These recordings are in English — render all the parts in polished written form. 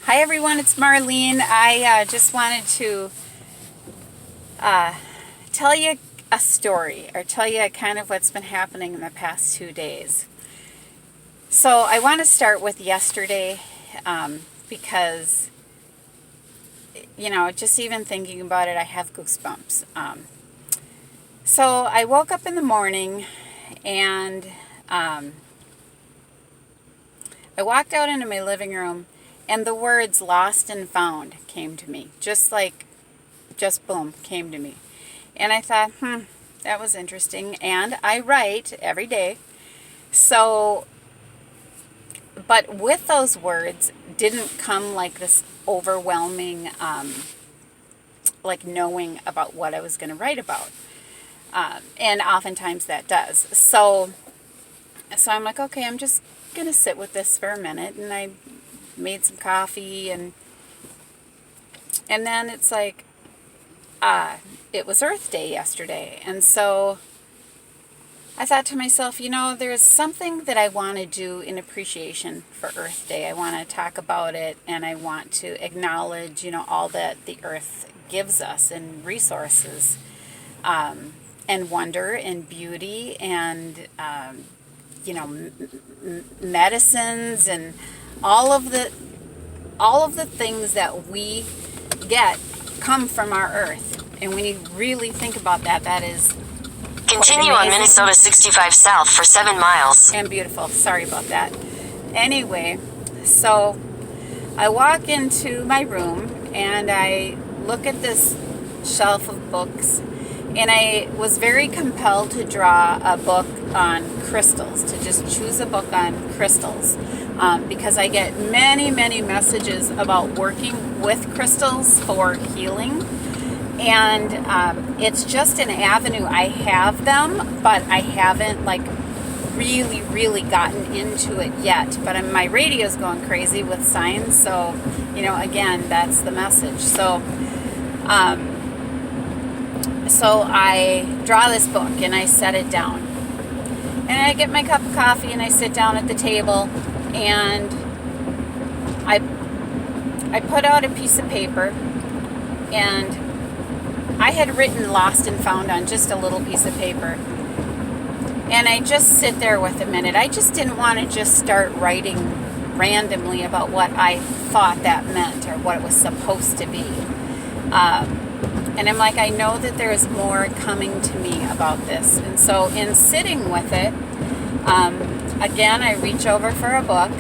Hi everyone, it's Marlene. I just wanted to tell you a story, or tell you kind of what's been happening in the past 2 days. So I want to start with yesterday because, just even thinking about it, I have goosebumps. So I woke up in the morning and I walked out into my living room, and the words "lost and found" came to me. Just boom, came to me. And I thought, that was interesting. And I write every day. So, but with those words didn't come like this overwhelming, like knowing about what I was going to write about. And oftentimes that does. So I'm like, okay, I'm just going to sit with this for a minute. And I made some coffee, and then it's like, it was Earth Day yesterday, and so I thought to myself, there's something that I want to do in appreciation for Earth Day. I want to talk about it, and I want to acknowledge, all that the Earth gives us in resources, and wonder and beauty, and medicines, and all of the things that we get come from our Earth. And when you really think about that, that is continue on Minnesota 65 south for 7 miles. And beautiful. Sorry about that. Anyway, so I walk into my room and I look at this shelf of books, and I was very compelled to draw a book on crystals, to just choose a book on crystals, because I get many, many messages about working with crystals for healing. And it's just an avenue. I have them, but I haven't really, really gotten into it yet. But my radio's going crazy with signs, so again, that's the message. So I draw this book and I set it down, and I get my cup of coffee and I sit down at the table, and I put out a piece of paper, and I had written "lost and found" on just a little piece of paper. And I just sit there with a minute. I just didn't want to just start writing randomly about what I thought that meant or what it was supposed to be. And I'm like, I know that there is more coming to me about this. And so in sitting with it, again, I reach over for a book,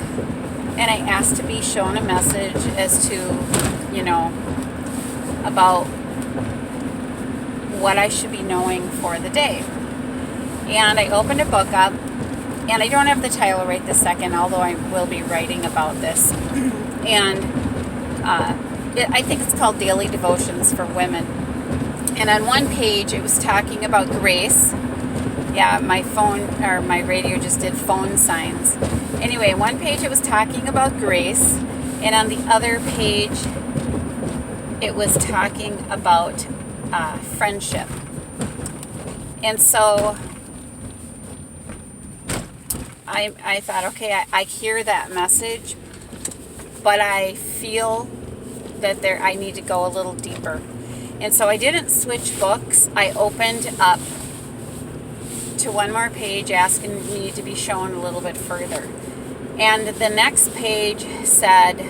and I ask to be shown a message as to, about what I should be knowing for the day. And I opened a book up, and I don't have the title right this second, although I will be writing about this. And I think it's called Daily Devotions for Women. And on one page, it was talking about grace. Yeah, my phone, or my radio just did phone signs. Anyway, one page it was talking about grace, and on the other page, it was talking about friendship. And so I thought, okay, I hear that message, but I feel that I need to go a little deeper. And so I didn't switch books. I opened up to one more page asking me to be shown a little bit further. And the next page said,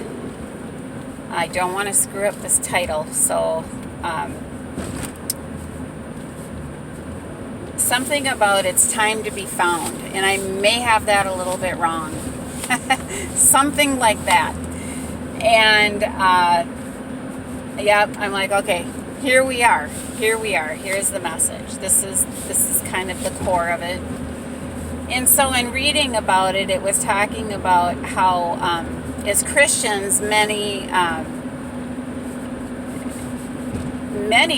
I don't want to screw up this title, so something about "it's time to be found," and I may have that a little bit wrong. Something like that. And yep, I'm like, okay, here we are. Here's the message. This is kind of the core of it. And so in reading about it, it was talking about how as Christians, many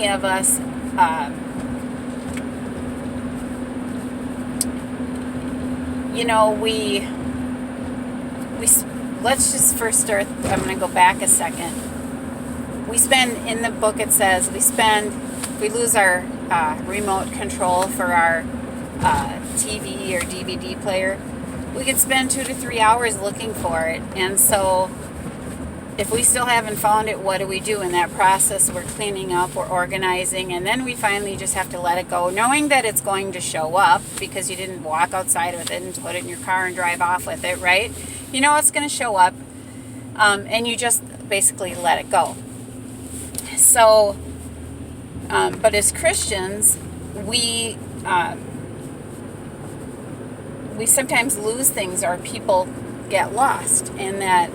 of us we let's just first start. I'm going to go back a second. We spend, in the book it says, we lose our remote control for our TV or DVD player, we could spend 2 to 3 hours looking for it. And so if we still haven't found it, what do we do in that process? We're cleaning up, we're organizing, and then we finally just have to let it go, knowing that it's going to show up because you didn't walk outside with it and put it in your car and drive off with it, right? You know it's going to show up, and you just basically let it go. So, but as Christians, we sometimes lose things, or people get lost, and that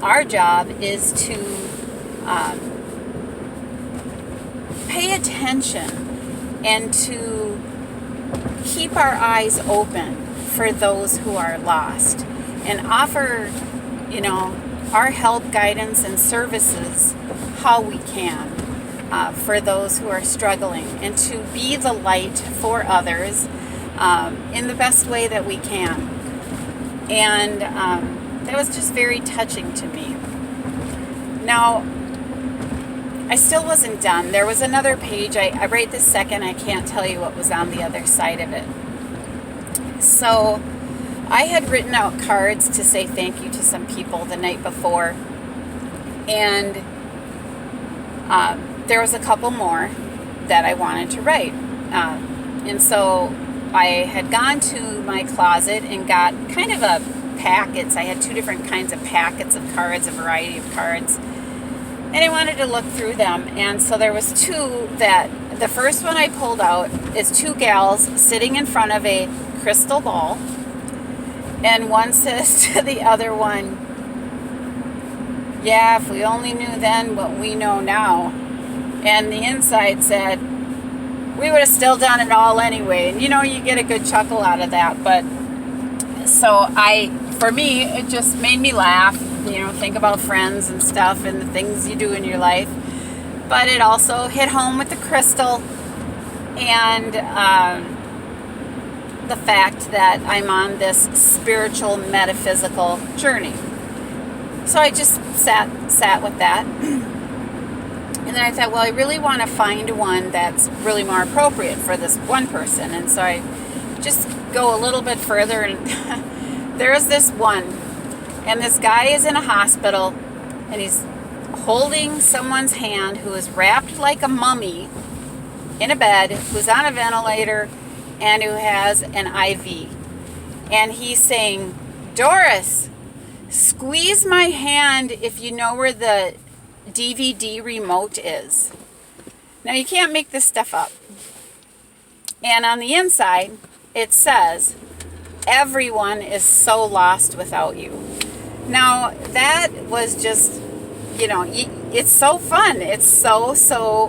our job is to pay attention and to keep our eyes open for those who are lost, and offer, our help, guidance, and services how we can for those who are struggling, and to be the light for others in the best way that we can. And that was just very touching to me. Now, I still wasn't done. There was another page. I right this second, I can't tell you what was on the other side of it. So I had written out cards to say thank you to some people the night before. And there was a couple more that I wanted to write. And so I had gone to my closet and got kind of a packets. I had 2 different kinds of packets of cards, a variety of cards. And I wanted to look through them. And so there was 2 that, the first one I pulled out is 2 gals sitting in front of a crystal ball. And one says to the other one, "Yeah, if we only knew then what we know now." And the inside said, "We would have still done it all anyway." And you get a good chuckle out of that. But so for me, it just made me laugh, think about friends and stuff and the things you do in your life. But it also hit home with the crystal and the fact that I'm on this spiritual, metaphysical journey. So I just sat with that. And then I thought, well, I really want to find one that's really more appropriate for this one person. And so I just go a little bit further, and there's this one. And this guy is in a hospital, and he's holding someone's hand who is wrapped like a mummy in a bed, who's on a ventilator, and who has an IV. And he's saying, "Doris, squeeze my hand if you know where the DVD remote is." Now, you can't make this stuff up. And on the inside, it says, "Everyone is so lost without you." Now, that was just, it's so fun. It's so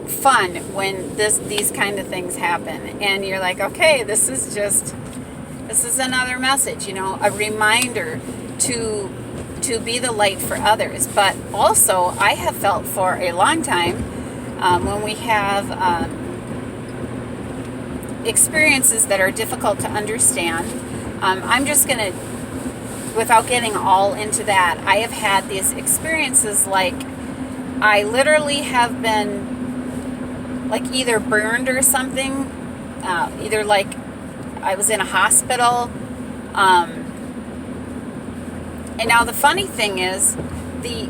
fun when these kind of things happen. And you're like, okay, this is another message, a reminder to be the light for others. But also, I have felt for a long time when we have experiences that are difficult to understand. I'm just going to, without getting all into that, I have had these experiences like I literally have been like either burned or something, either like I was in a hospital. And now the funny thing is, the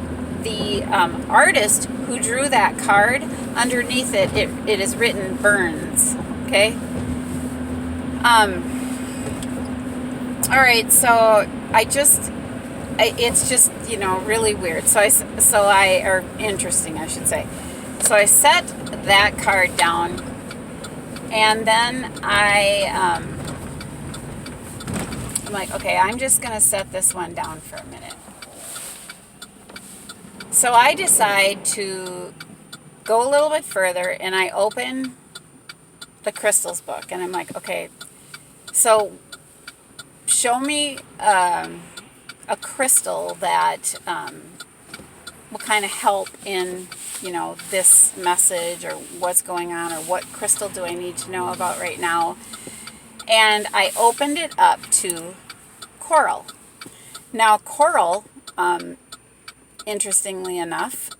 artist who drew that card, underneath it is written burns. Okay. All right. So it's just really weird. Or interesting, I should say. So I set that card down, and then I'm like, okay, I'm just going to set this one down for a minute. So I decide to go a little bit further, and I open the crystals book, and I'm like, okay, so show me a crystal that will kind of help in, this message, or what's going on, or what crystal do I need to know about right now. And I opened it up to coral. Now, coral, interestingly enough,